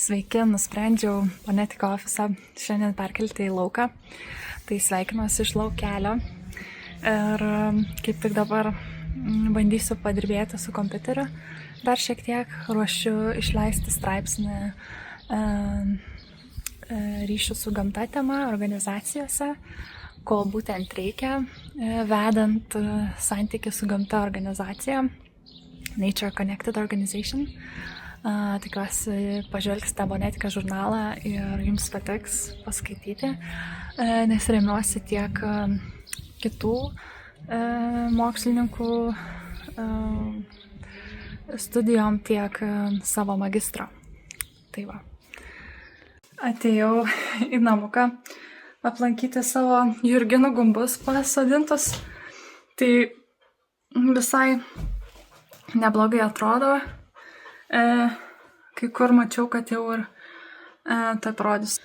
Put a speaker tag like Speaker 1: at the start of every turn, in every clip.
Speaker 1: Sveiki, nusprendžiau Fonetika ofisą šiandien perkelti į lauką. Tai sveikinuosi iš laukelio. Ir kaip tik dabar bandysiu padirbėti su kompiuteriu. Dar šiek tiek ruošiu išleisti straipsnį ryšių su gamta tema organizacijose, ko būtent reikia, vedant santykį su gamta organizacija, Nature Connected Organization. Tikiuosi pažvelgsite Fonetika žurnalą ir jums patiks paskaityti, nes remiuosi tiek kitų mokslininkų studijom, tiek savo magistro. Tai va. Atėjau į namuką aplankyti savo jurginų gumbus pasodintus. Tai visai neblogai atrodo. Kai kur mačiau, kad jau ir taip rodys.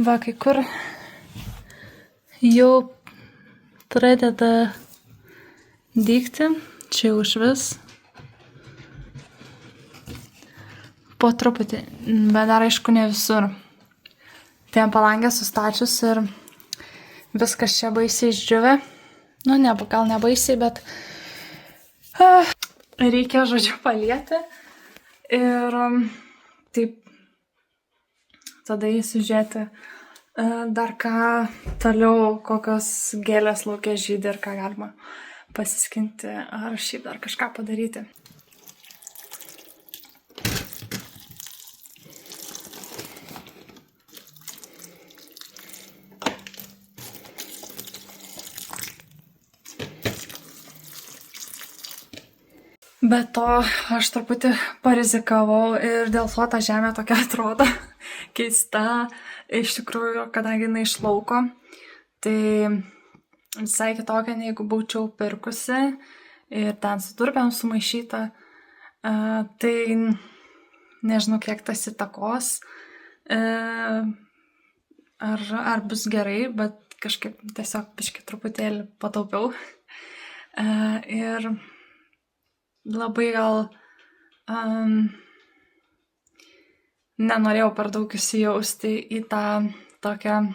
Speaker 1: Va, kai kur jau pradeda dygti, čia jau išvis. Po truputį, bet dar aišku ne visur. Tai ant palangės sustačius ir viskas čia baisiai išdžiuvę. Nu, ne, gal ne baisiai, bet reikia, žodžiu, palieti. Ir taip tada įsižiūrėti dar ką toliau, kokios gėlės lauke žydi ir ką galima pasiskinti ar šiaip dar kažką padaryti. Be to, aš truputį parizikavau ir dėl to ta žemė tokia atrodo keista. Iš tikrųjų, kadangi jinai iš lauko, tai visai kitokia, negu būčiau pirkusi ir ten su durpėm sumaišyta. Tai nežinau, kiek tas įtakos, ar bus gerai, bet kažkaip tiesiog biškį truputėlį pataupiau. Ir labai gal nenorėjau per daug įsijausti į tą tokią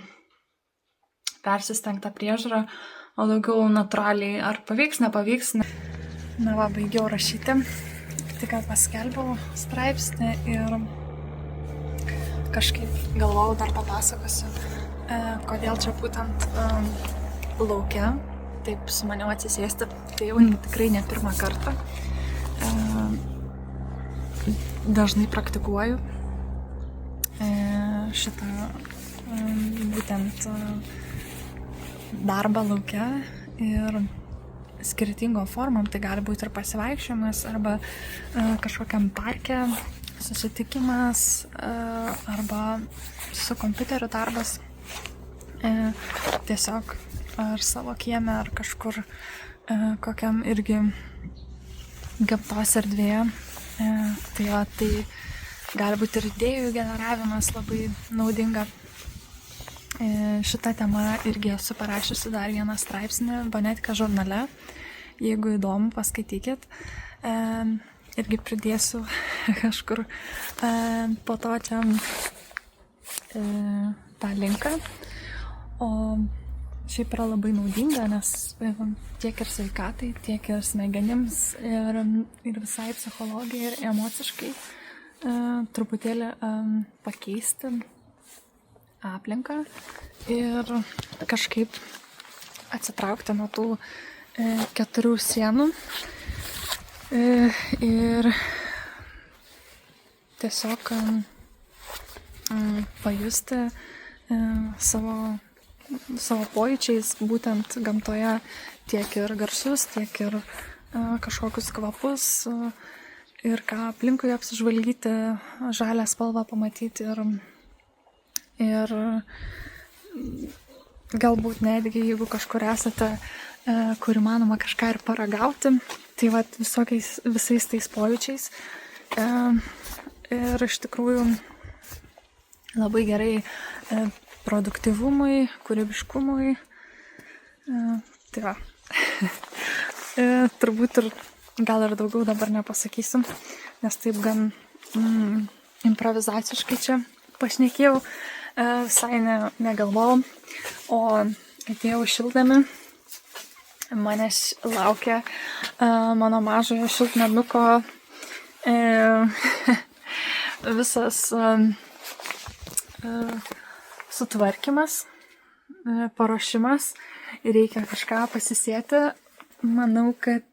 Speaker 1: persistengtą priežiūrą, o daugiau natūraliai, ar pavyks, nepavyks. Na va, baigiau rašyti, tik paskelbiau straipsnį ir kažkaip galvojau, dar papasakosiu, kodėl čia būtent lauke taip sumaniau atsisėsti. Tai jau tikrai ne pirmą kartą. Dažnai praktikuoju šitą būtent darbą lauke ir skirtingom formom. Tai gali būti ir pasivaikščiojimas arba kažkokiam parke susitikimas arba su kompiuteriu darbas. Tiesiog ar savo kieme ar kažkur kokiam irgi gamtos erdvėje. Tai gali būti ir idėjų generavimas labai naudinga. Šitą temą irgi esu parašiusi dar vieną straipsnį Fonetika žurnale. Jeigu įdomu, paskaitykit. Irgi pridėsiu kažkur po to čia tą linką. O šiaip yra labai naudinga, nes tiek ir sveikatai, tiek ir smegenims, ir visai psichologijai, ir emociškai truputėlį pakeisti aplinką ir kažkaip atsitraukti nuo tų 4 sienų ir tiesiog pajusti savo pojūčiais būtent gamtoje, tiek ir garsus, tiek ir kažkokius kvapus ir ką aplinkui apsižvalgyti, žalią spalvą pamatyti ir galbūt netgi jeigu kažkur esate, kur įmanoma kažką ir paragauti, tai vat visais tais pojūčiais ir iš tikrųjų labai gerai produktyvumui, kūrybiškumui. Tai va. Turbūt ir gal ir daugiau dabar nepasakysim, nes taip gan improvizaciškai čia pašnekėjau, visai negalvojau, o atėjau šiltnamį, manęs laukia mano mažojo šiltnamiuko visas sutvarkymas, paruošimas ir reikia kažką pasisėti. Manau, kad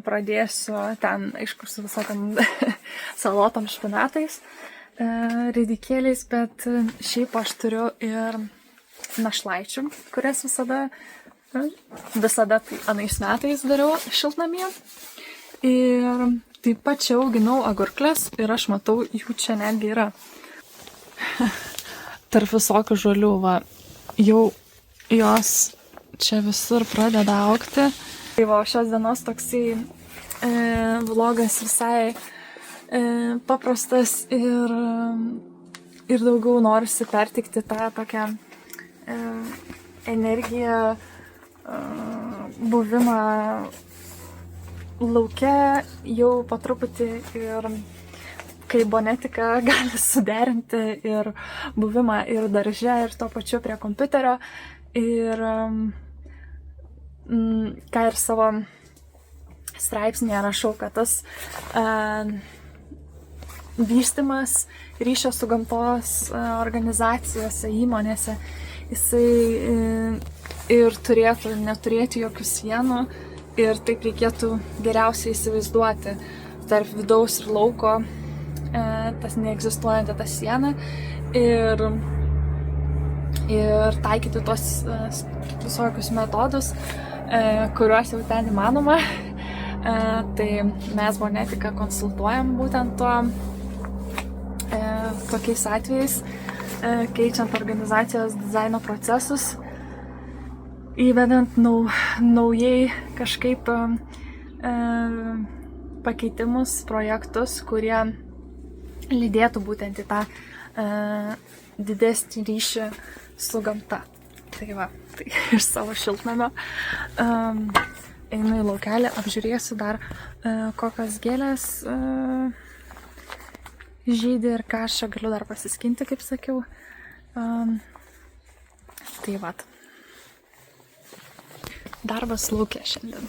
Speaker 1: pradėsiu ten, aišku, su visokiam salotom, špinatais, ridikėliais, bet šiaip aš turiu ir našlaičių, kurias visada tai anais metais dariau šiltnamyje. Ir taip pat čia auginau agurklės ir aš matau, jų čia netgi yra. Tarp visokių žolių, va, jau jos čia visur pradeda augti. Tai va, šios dienos toksai vlogas visai paprastas ir daugiau norisi pertikti tą tokią energiją, buvimą lauke jau po truputį ir kaip bonetika gali suderinti ir buvimą ir darže, ir tuo pačiu prie kompiuterio. Ir ką ir savo straipsnėje rašau, kad tas vystymas ryšio su gamtos organizacijose, įmonėse, jisai ir turėtų neturėti jokių sienų ir taip reikėtų geriausiai įsivaizduoti tarp vidaus ir lauko tas neegzistuojanti ta siena ir taikyti tos visokius metodus, kuriuos jau ten įmanoma. Tai mes Bonetika konsultuojam būtent tokiais atvejais, keičiant organizacijos dizaino procesus, įvedant naujai kažkaip pakeitimus, projektus, kurie lydėtų būtent į tą didesnį ryšį su gamta. Tai va, tai iš savo šiltnamio einu į laukelį, apžiūrėsiu dar kokios gėlės žydi ir ką aš čia galiu dar pasiskinti, kaip sakiau. Tai va. Darbas laukia šiandien.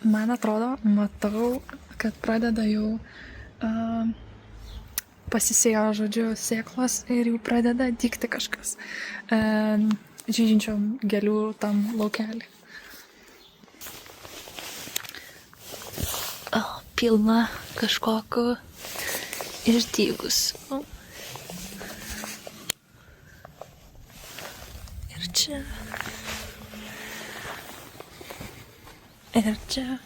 Speaker 1: Man atrodo, matau, kad pradeda jau pasisėjo, žodžiu, sėklos ir jau pradeda dygti kažkas žydinčiom gėlių tam laukelį. Pilna kažkokiu išdygusiu. Ir čia. Ir čia.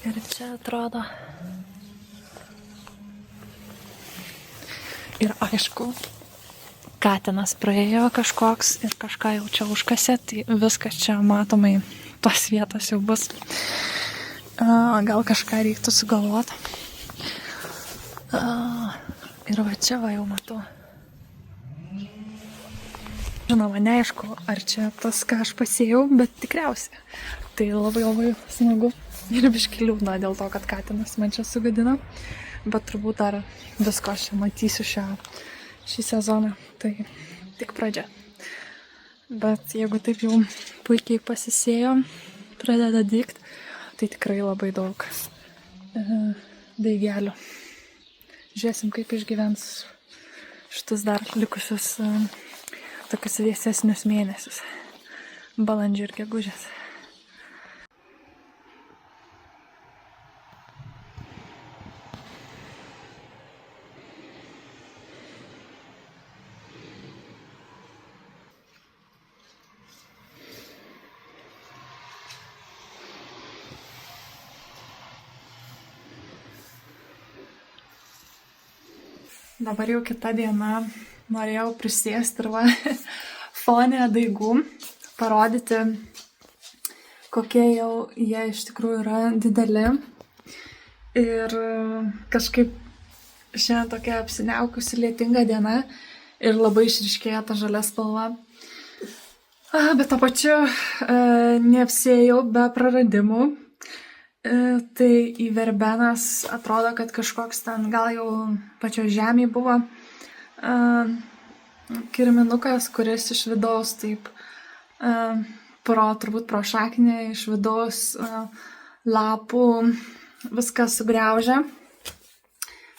Speaker 1: Ir čia atrodo. Ir aišku, katinas praėjo kažkoks ir kažką jau čia užkasė, tai viskas čia matomai tos vietos jau bus. Gal kažką reiktų sugalvoti. Ir va čia va jau matau. Žinoma, neaišku, ar čia tas, ką aš pasėjau, bet tikriausiai. Tai labai smagu ir biškį liūdna dėl to, kad katinas man čia sugadino. Bet turbūt dar visko aš čia matysiu šį sezoną. Tai tik pradžia. Bet jeigu taip jau puikiai pasisėjo, pradeda dygt, tai tikrai labai daug daigelių. Žiūrėsim, kaip išgyvens šitus dar likusius tokius vėsesnius mėnesius. Balandžio ir gegužės. Dabar jau kita diena, norėjau prisėsti ir va, fone daigų, parodyti, kokie jau jie iš tikrųjų yra dideli. Ir kažkaip šiandien tokia apsiniaukusi lietinga diena ir labai išryškėja ta žalia spalva. Bet to pačiu neapsiėjau be praradimų. Tai į verbenas atrodo, kad kažkoks ten gal jau pačio žemėje buvo kirminukas, kuris iš vidaus taip turbūt pro šaknį iš vidaus lapų viską sugriaužia.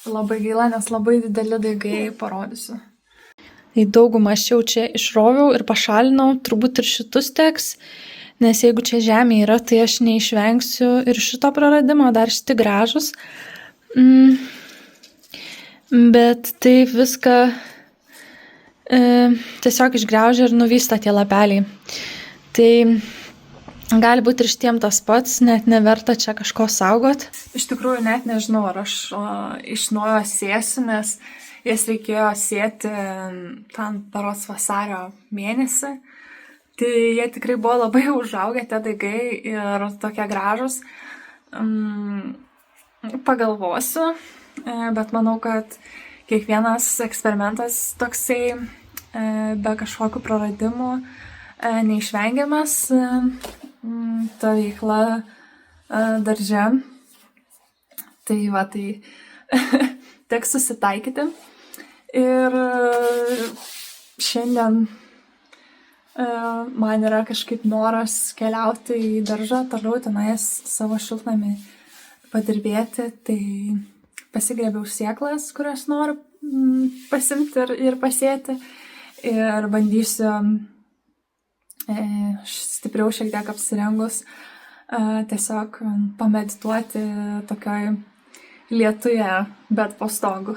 Speaker 1: Labai gaila, nes labai dideli daigai parodysiu. Į daugumą aš jau čia išroviau ir pašalinau, turbūt ir šitus teks, nes jeigu čia žemė yra, tai aš neišvengsiu ir šito praradimo, dar šiti gražus. Bet taip viską tiesiog išgriaužia ir nuvysta tie lapeliai. Tai gali būti ir šitiem tas pats, net neverta čia kažko saugot. Iš tikrųjų net nežinau, ar aš iš naujo sėsiu, nes jas reikėjo sėti ten berods vasario mėnesį. Tai jie tikrai buvo labai užaugę, tie daigai, ir tokie gražus. Pagalvosiu, bet manau, kad kiekvienas eksperimentas toksai be kažkokių praradimų neišvengiamas. Ta veikla darže. Tai va, tai teks susitaikyti. Ir šiandien man yra kažkaip noras keliauti į daržą, toliau tenais savo šiltnamį padirbėti. Tai pasigrėbiau sėklas, kurias noriu pasimti ir pasėti. Ir bandysiu stipriau šiek tiek apsirengus tiesiog pamedituoti tokioj lietuje, bet po stogu.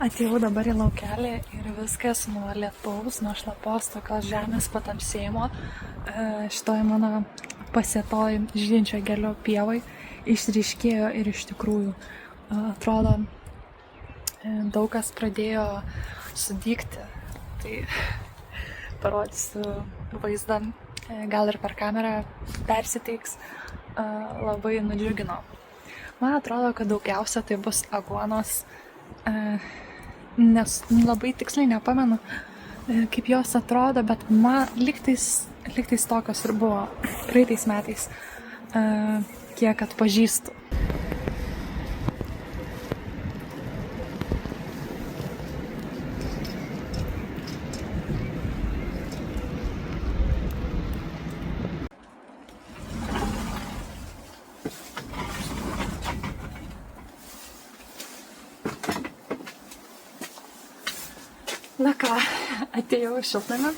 Speaker 1: Atėjau dabar į laukelį ir viskas nuo lietaus, nuo šlapos tokios žemės patamsėjimo šitoj mano pasėtoj žydinčio gelio pievai išryškėjo ir iš tikrųjų atrodo daug kas pradėjo sudygti. Tai parodysiu vaizdą, gal ir per kamerą persiteiks, labai nudžiugino. Man atrodo, kad daugiausia tai bus aguonos, nes labai tiksliai nepamenu, kaip jos atrodo, bet man lygtais tokios ir buvo praeitais metais, kiek atpažįstu. Na ką, atėjau į šiltnamį.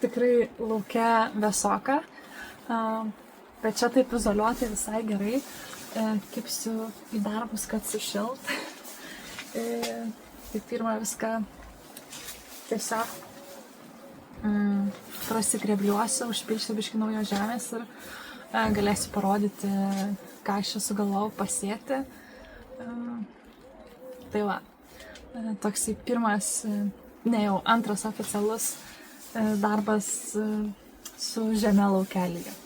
Speaker 1: Tikrai lauke vėsoka, bet čia taip izoliuoti visai gerai. Kibsiu į darbus, kad sušilt. Tai pirmą viską tiesiog prasigrebliuosiu, užpilsiu biškį naujo žemės ir galėsiu parodyti, ką aš čia sugalvojau pasėti. Tai va. Toksai pirmas, ne jau antras oficialus darbas su žeme laukelyje.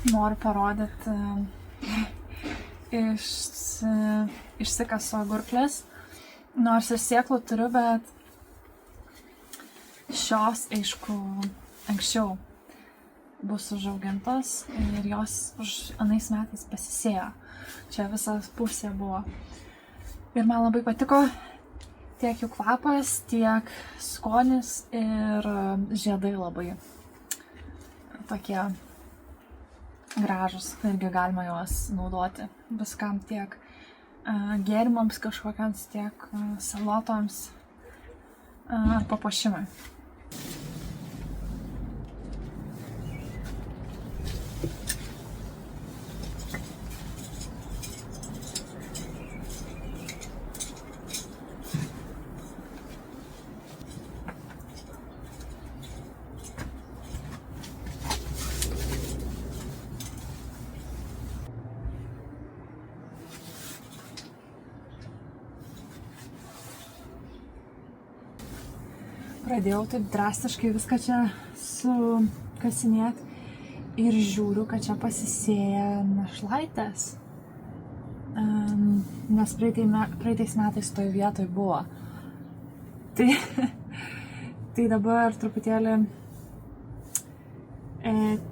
Speaker 1: Noriu parodyti išsikaso agurklės. Nors ir sėklų turiu, bet šios, aišku, anksčiau bus užaugintos ir jos anais metais pasisėjo. Čia visas pusė buvo. Ir man labai patiko tiek jų kvapas, tiek skonis ir žiedai labai tokie gražus. Irgi galima juos naudoti viskam, tiek gėrimams kažkokiams, tiek salotoms ar papuošimui. Pradėjau taip drastiškai viską čia sukasinėti ir žiūriu, kad čia pasisėja našlaitės, nes praeitais metais toj vietoj buvo. Tai dabar truputėlį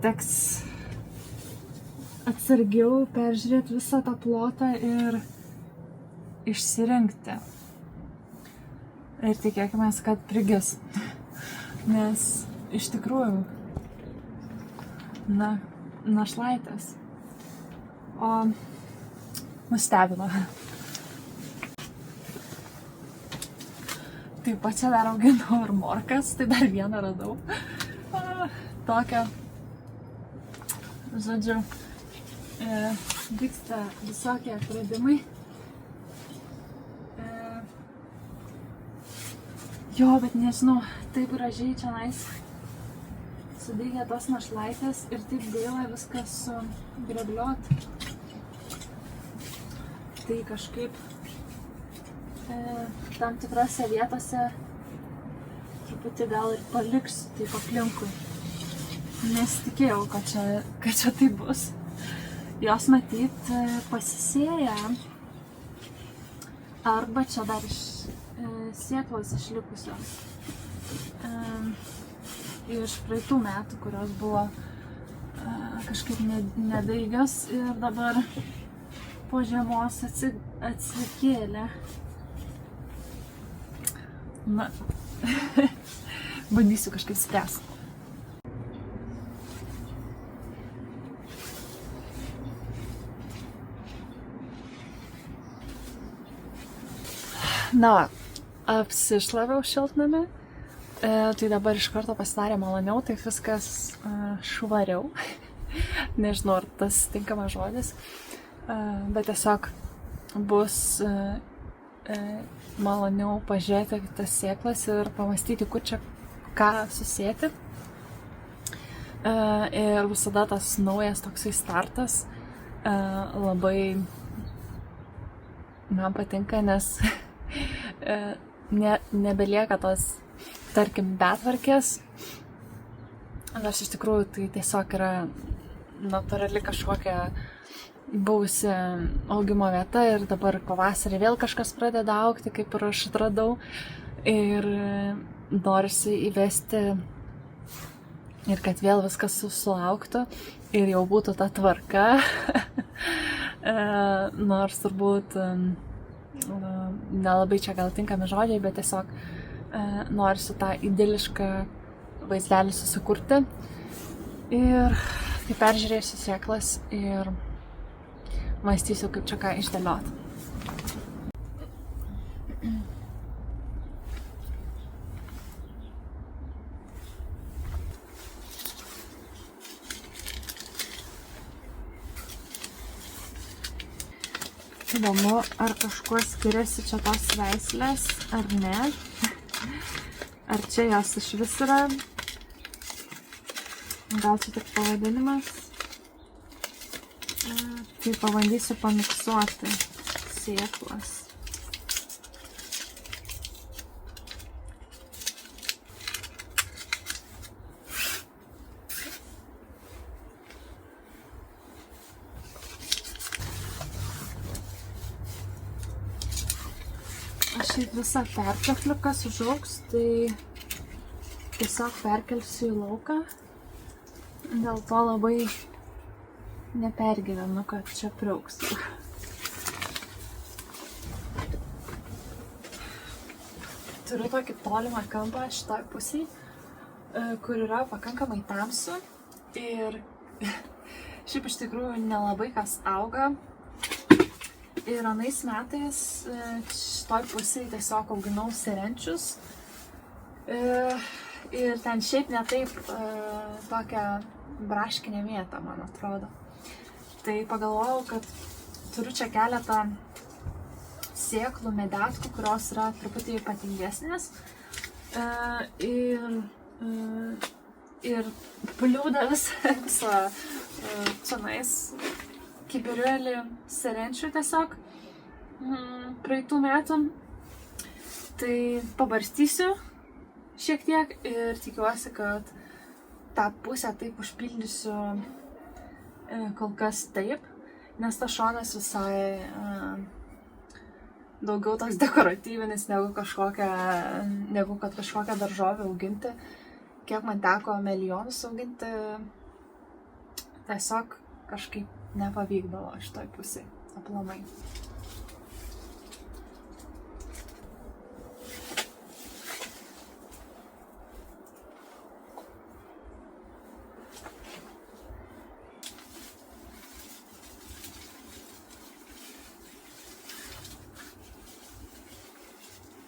Speaker 1: teks atsargiau peržiūrėti visą tą plotą ir išsirinkti. Ir tikėkime, kad prigis, nes iš tikrųjų, našlaitės, o nustebino. Taip pat čia dar auginau ir morkas, tai dar vieną radau. Tokią, žodžiu, vyksta visokie atradimai. Jo, bet nežinau, taip gražiai čionais sudygė tos našlaitės ir taip gaila viskas sugrebliuot. Tai kažkaip tam tikrose vietose truputį gal ir paliksiu taip aplinkui. Nesitikėjau, kad čia tai bus. Jos matyt pasisėja arba čia dar sėklos išlikusios iš praeitų metų, kurios buvo kažkaip nedaigios ir dabar po žiemos atsikėlė. Na, bandysiu kažkaip spręsti. Na va, apsišlaviau šiltnamį, tai dabar iš karto pasidarė maloniau, taip viskas švariau. Nežinau, ar tas tinkamas žodis, bet tiesiog bus maloniau pažiūrėti tas sėklas ir pamastyti, kur čia ką susėti. Ir visada tas naujas toksai startas labai man patinka, nes nebelieka tos, tarkim, betvarkės, nors iš tikrųjų tai tiesiog yra natūrali kažkokia buvusi augimo vieta ir dabar pavasarį vėl kažkas pradeda augti, kaip ir aš atradau, ir norisi įvesti ir kad vėl viskas sulauktų ir jau būtų ta tvarka, nors turbūt nelabai čia gal tinkami žodžiai, bet tiesiog norisi tą idilišką vaizdelį susikurti. Ir tai peržiūrėsiu sėklas ir mąstysiu, kaip čia ką išdėlioti. Įdomu, ar kažkuo skiriasi čia tos veislės, ar ne. Ar čia jos iš vis yra. Gal čia tik pavadinimas. Tai pabandysiu pamiksuoti sėklas. šiaip visą perteklių, kas užaugs, tai tiesiog perkelsiu į lauką. Dėl to labai nepergyvenu, kad čia priaugs. Turiu tokį tolimą kampą šitoj pusėj, kur yra pakankamai tamsu ir šiaip iš tikrųjų nelabai kas auga. Ir anais metais šitoj pusėj tiesiog auginau serenčius. Ir ten šiaip ne taip tokia braškinė vieta, man atrodo. Tai pagalvojau, kad turiu čia keletą sėklų medetkų, kurios yra truputį ypatingesnės. Ir pliūda visą čionais kibirėlį serenčių tiesiog praeitų metų. Tai pabarstysiu šiek tiek ir tikiuosi, kad tą pusę taip užpildysiu kol kas taip, nes tas šonas visai daugiau toks dekoratyvinis negu kad kažkokią daržovę auginti. Kiek man teko milijonus auginti, tiesiog kažkaip nepavykdavo šitoj pusėj aplamai.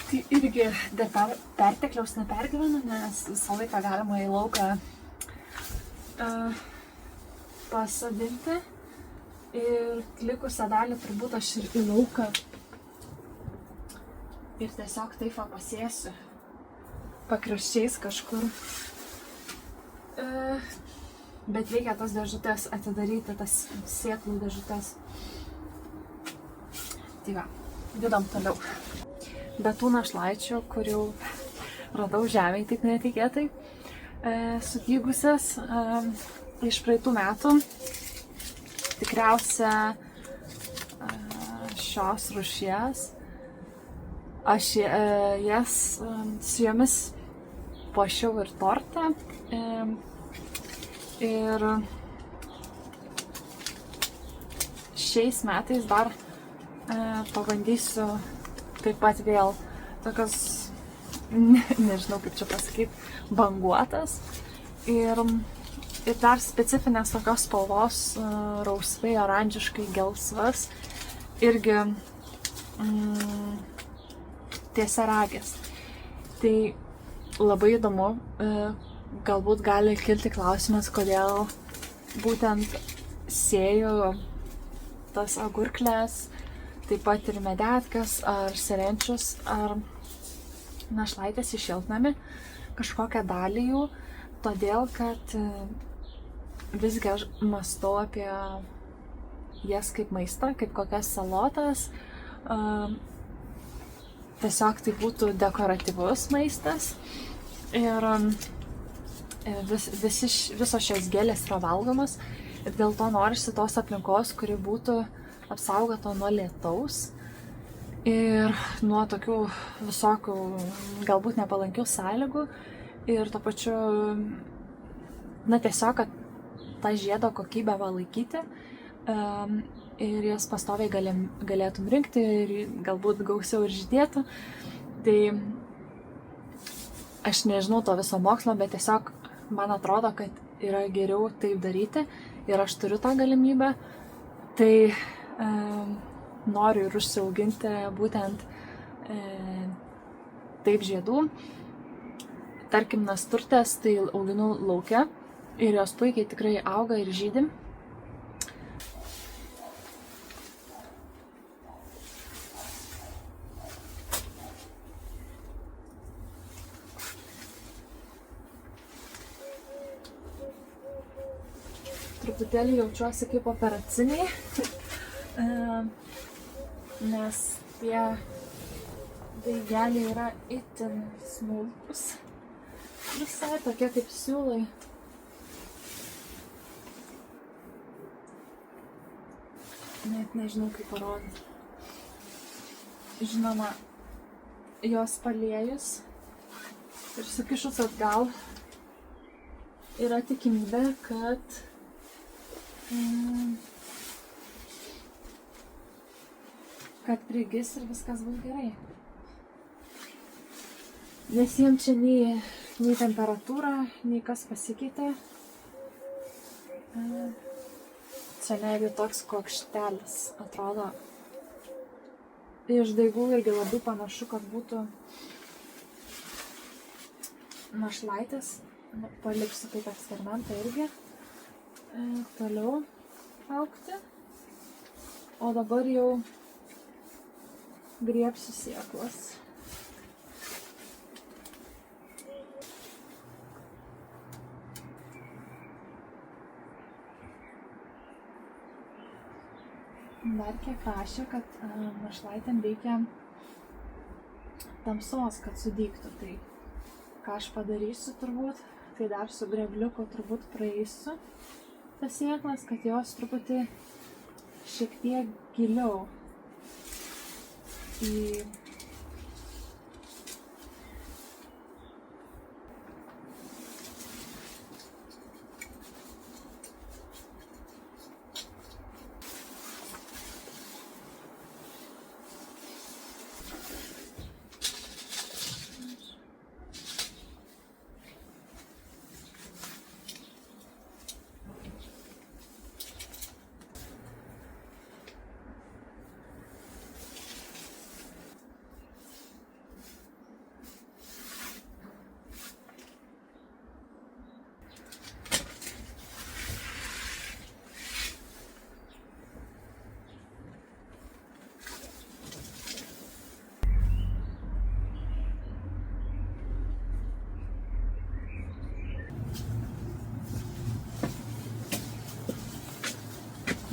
Speaker 1: Tai irgi dėl pertekliaus nepergyvenu, nes visą laiką galima į lauką pasodinti. Ir likusią dalį turbūt aš ir į lauką. Ir tiesiog taip pasėsiu pakraščiais kažkur. Bet reikia tas dėžutės atidaryti, tas sėklų dėžutės. Tai va, judam toliau. Be tų našlaičių, kurių radau žemėj taip netikėtai, sudygusias iš praeitų metų. Tikriausia šios rūšies. Aš jas su jomis puošiau ir tortą. Ir šiais metais dar pabandysiu taip pat vėl tokios, nežinau kaip čia pasakyti, banguotas. Ir dar specifinės tokios spalvos, rausvai, oranžiškai, gelsvas. Irgi tiesiaragės. Tai labai įdomu, galbūt gali kilti klausimas, kodėl būtent sėju tas agurklės, taip pat ir medetkas, ar serenčius, ar našlaitės iš šiltnamį, kažkokią dalį jų, todėl, kad visgi aš mąstau apie jas kaip maistą, kaip kokias salotas. Tiesiog tai būtų dekoratyvus maistas. Ir visos šios gėlės yra valgomos. Ir dėl to norisi tos aplinkos, kuri būtų apsaugota nuo lietaus ir nuo tokių visokių galbūt nepalankių sąlygų. Ir tuo pačiu, tiesiog, kad tą žiedo kokybę valaikyti ir jas pastoviai galėtum rinkti ir galbūt gausiau ir žydėtų. Tai aš nežinau to viso mokslo, bet tiesiog man atrodo, kad yra geriau taip daryti ir aš turiu tą galimybę. Tai noriu ir užsiauginti būtent taip žiedų. Tarkim, nasturtės, tai auginu lauke ir jos puikiai tikrai auga ir žydi. Truputėlį jaučiuosi kaip operaciniai. Nes tie daigeliai yra itin smulkus. Visai tokie kaip siūlai. Net nežinau kaip parodyti. Žinoma, jos paliejus ir sukišus atgal yra tikimybė, kad prigis ir viskas bus gerai. Nes jiem čia nei temperatūra, nei kas pasikeitė. Čia netgi toks kuokštelis atrodo. Iš daigų irgi labai panašu, kad būtų našlaitės. Paliksiu kaip eksperimentą irgi. Toliau augti. O dabar jau griebsiu sėklas. Dar kiek rašė, kad našlaitėm reikia tamsos, kad sudygtų. Tai ką aš padarysiu turbūt, tai dar su grebliuku turbūt praeisiu tas sėklas, kad jos truputį šiek tiek giliau į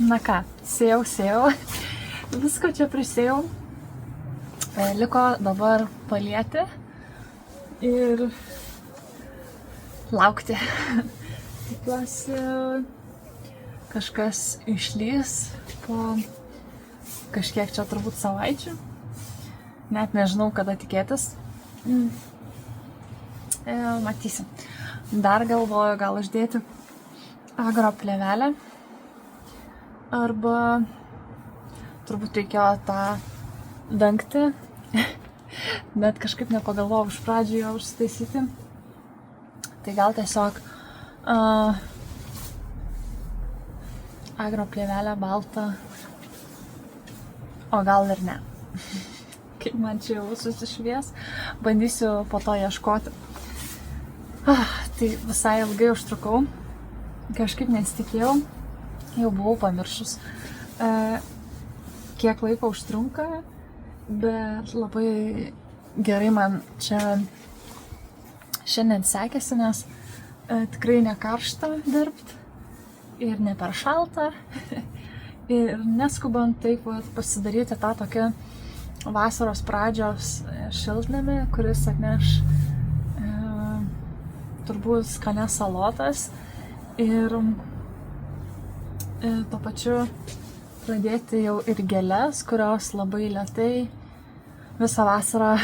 Speaker 1: Na ką, sėjau. Visko čia prisėjau. Liko dabar palieti ir laukti. Tikiuosi, kažkas išlys po kažkiek čia turbūt savaičių. Net nežinau, kada tikėtis. Matysim. Dar galvoju, gal uždėti agro plėvelę. Arba turbūt reikėjo tą dangtį, bet kažkaip nepagalvojau iš pradžių jo užsitaisyti. Tai gal tiesiog agro plėvelę baltą, o gal ir ne. Kaip man čia jau susišvies, bandysiu po to ieškoti. Tai visai ilgai užtrukau, kažkaip nesitikėjau. Jau buvau pamiršus, kiek laiko užtrunka, bet labai gerai man čia šiandien sekėsi, nes tikrai ne karšta dirbti ir ne per šalta ir neskubant taip pasidaryti tą tokią vasaros pradžios šiltnamį, kuris atneš turbūt skanias salotas ir tuo pačiu pradėti jau ir gėles, kurios labai lėtai visą vasarą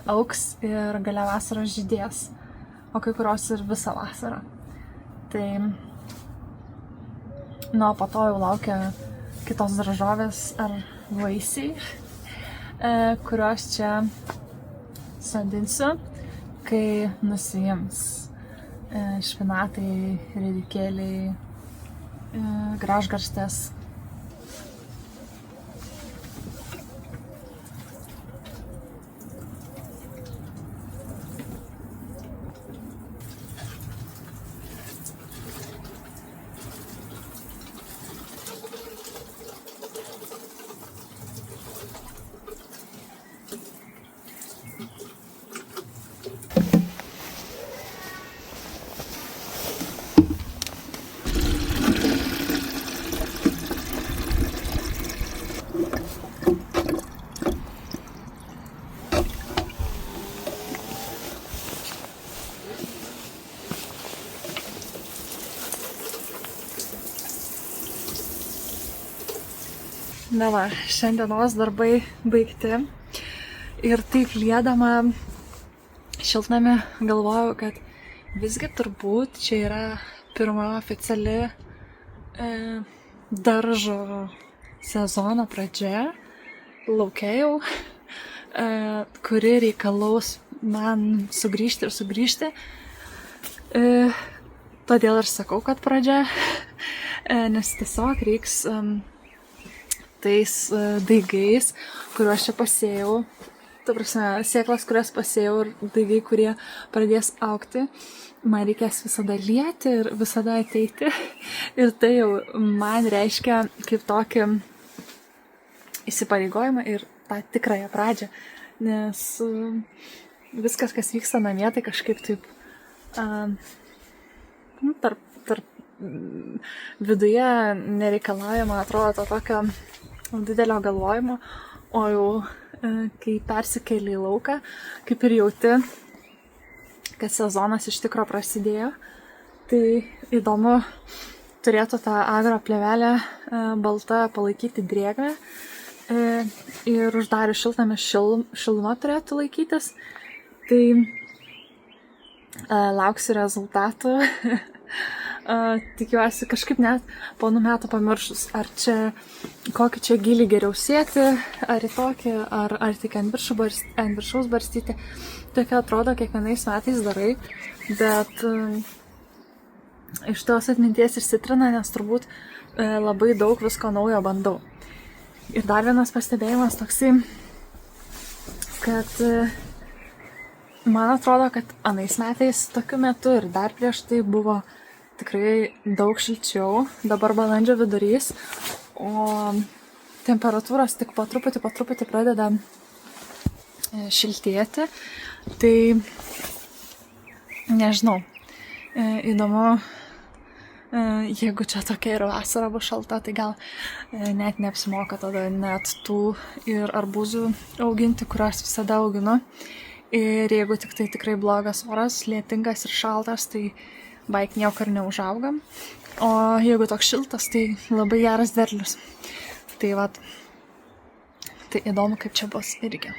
Speaker 1: augs ir gale vasaros žydės, o kai kurios ir visą vasarą. Tai, po to jau laukia kitos daržovės ar vaisiai, kurios čia sodinsiu, kai nusiims špinatai, ridikėliai, gražgarstės. Na va, šiandienos darbai baigti. Ir taip liedama šiltnamį galvojau, kad visgi turbūt čia yra pirma oficiali daržo sezono pradžia, lauke jau, kuri reikalaus man sugrįžti. Todėl ir sakau, kad pradžia, nes tiesiog reiks tais daigais, kuriuos čia pasėjau, ta prasme, sėklas, kurias pasėjau ir daigai, kurie pradės augti, man reikės visada lieti ir visada ateiti. Ir tai jau man reiškia kaip tokį įsipareigojimą ir tą tikrąją pradžią, nes viskas, kas vyksta namie, tai kažkaip taip tarp viduje nereikalauja, man atrodo, to tokio didelio galvojimo, o jau kai persikeli į lauką, kaip ir jauti, kad sezonas iš tikro prasidėjo, tai įdomu turėtų tą agro plėvelę balta palaikyti drėgmę ir uždarius šiltnamį šiluma turėtų laikytis, tai lauksiu rezultatų. Tikiuosi kažkaip net po metų pamiršus, ar čia kokį čia gilį geriau sėti, ar į tokį, ar tik ant viršaus barstyti. Tokia atrodo kiekvienais metais darai, bet iš tos atminties išsitrina, nes turbūt labai daug visko naujo bandau. Ir dar vienas pastebėjimas toksai, kad man atrodo, kad anais metais tokiu metu ir dar prieš tai buvo tikrai daug šilčiau, dabar balandžio vidurys, o temperatūros tik po truputį pradeda šiltėti, tai nežinau, įdomu, jeigu čia tokia ir vasara bus šalta, tai gal net neapsimoka tada net tų ir arbūzų auginti, kuriuos visada auginu, ir jeigu tik tai tikrai blogas oras, lietingas ir šaltas, tai baik niekur neužaugam, o jeigu toks šiltas, tai labai geras derlius. Tai vat, tai įdomu, kaip čia bus irgi.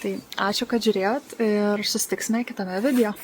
Speaker 1: Tai ačiū, kad žiūrėjot ir susitiksime kitame video.